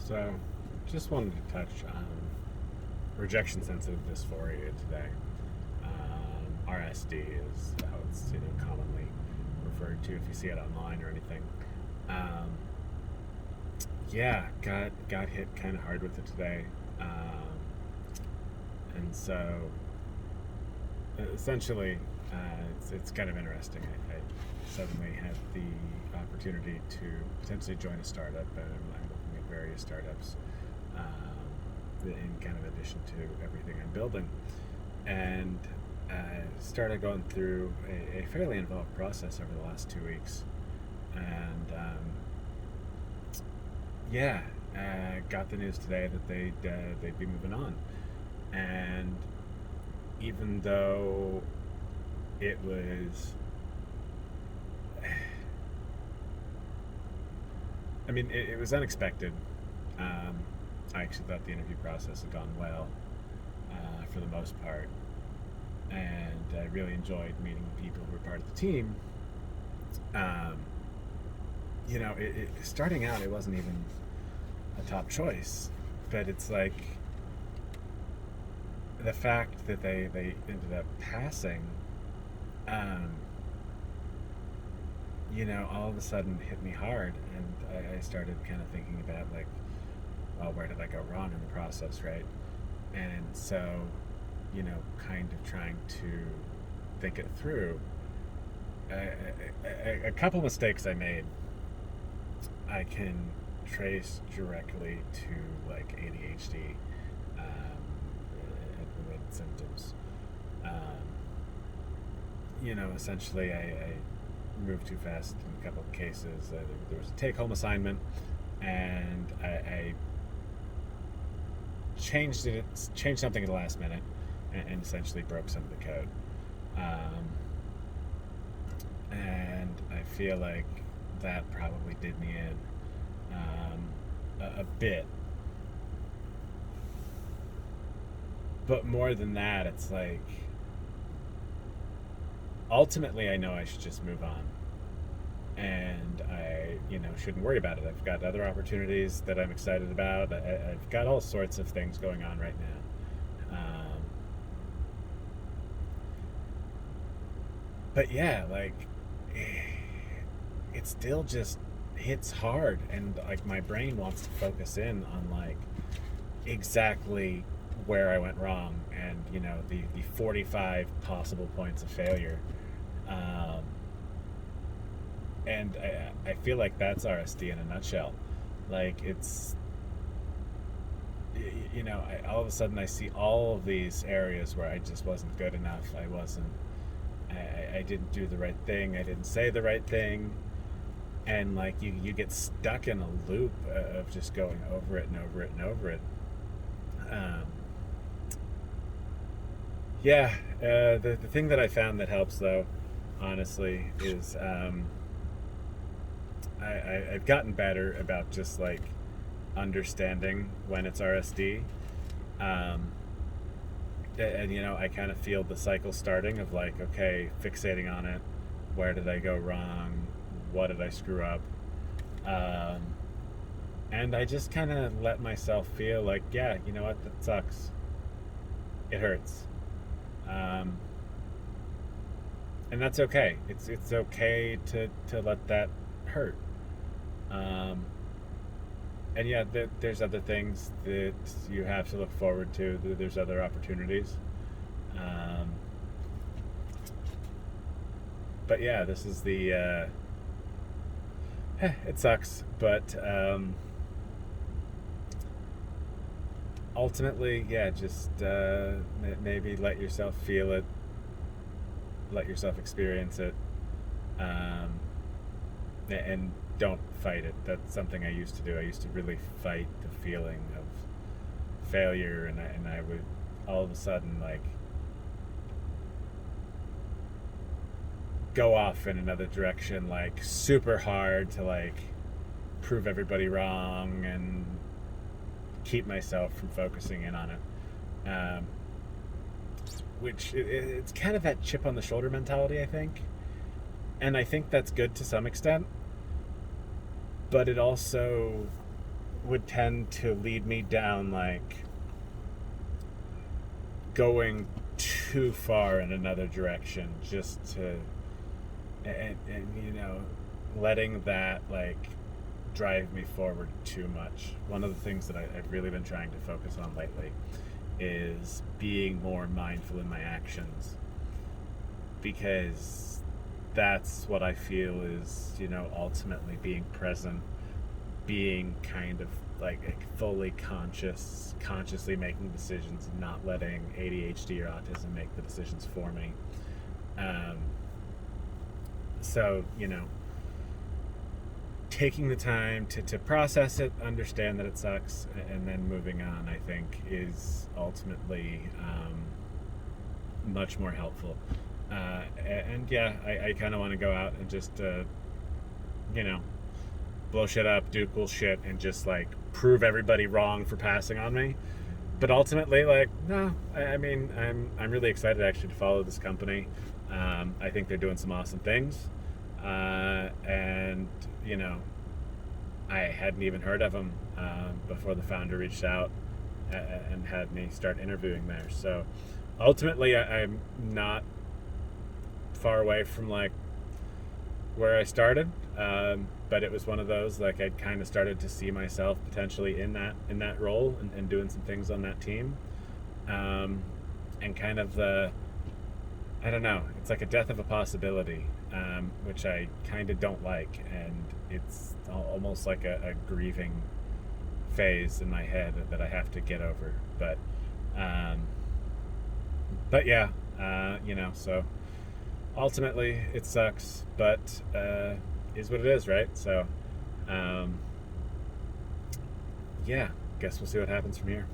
So, just wanted to touch on rejection sensitive dysphoria today. RSD is how it's commonly referred to if you see it online or anything. Um, yeah, got hit kind of hard with it today, and so essentially, it's kind of interesting. I suddenly had the opportunity to potentially join a startup, and I'm looking at various startups in kind of addition to everything I'm building, and started going through a fairly involved process over the last 2 weeks, and got the news today that they'd be moving on, and even though it was, it was unexpected. I actually thought the interview process had gone well for the most part, and I really enjoyed meeting the people who were part of the team. Um, starting out, it wasn't even a top choice, but it's like the fact that they ended up passing, um, all of a sudden hit me hard, and I started kind of thinking about, like, well, where did I go wrong in the process, right? And so, kind of trying to think it through. A couple mistakes I made, I can trace directly to, like, ADHD and related symptoms. Essentially, I moved too fast in a couple of cases. There was a take-home assignment, and I changed something at the last minute, and essentially broke some of the code. And I feel like that probably did me in a bit. But more than that, it's like, ultimately, I know I should just move on. And I, shouldn't worry about it. I've got other opportunities that I'm excited about. I've got all sorts of things going on right now. But yeah, like, it still just hits hard, and like my brain wants to focus in on, like, exactly where I went wrong, and the 45 possible points of failure. And I feel like that's RSD in a nutshell. Like, it's, all of a sudden I see all of these areas where I just wasn't good enough. I didn't do the right thing. I didn't say the right thing. And, like, you get stuck in a loop of just going over it and over it and over it. The thing that I found that helps, though, honestly, is I've gotten better about just, like, understanding when it's RSD. And I kind of feel the cycle starting of, like, okay, fixating on it. Where did I go wrong? What did I screw up? And I just kind of let myself feel like, yeah, you know what, that sucks. It hurts. And that's okay. It's okay to let that hurt. And yeah, there's other things that you have to look forward to. There's other opportunities. But yeah, this is the. It sucks, but ultimately, yeah, just maybe let yourself feel it, let yourself experience it, and don't fight it. That's something I used to do. I used to really fight the feeling of failure, and I would all of a sudden, like, go off in another direction, like, super hard to, like, prove everybody wrong and keep myself from focusing in on it. Which it's kind of that chip on the shoulder mentality, I think, and I think that's good to some extent. But it also would tend to lead me down like going too far in another direction, just to and you know, letting that like drive me forward too much. One of the things that I've really been trying to focus on lately is being more mindful in my actions, because that's what I feel is, you know, ultimately being present, being kind of like fully consciously making decisions, and not letting ADHD or autism make the decisions for me. Um, so, you know, taking the time to process it, understand that it sucks, and then moving on, I think, is ultimately much more helpful. And yeah, I kind of want to go out and just, you know, blow shit up, do cool shit, and just like prove everybody wrong for passing on me. But ultimately, like, no, I mean, I'm really excited actually to follow this company. I think they're doing some awesome things, and you know, I hadn't even heard of them before the founder reached out and had me start interviewing there. So ultimately, I'm not far away from like where I started, but it was one of those like I'd kind of started to see myself potentially in that role, and doing some things on that team, and kind of the, I don't know, it's like a death of a possibility, which I kind of don't like, and it's almost like a grieving phase in my head that I have to get over. Um, but yeah, you know, so ultimately it sucks, but is what it is, right? So, yeah, guess we'll see what happens from here.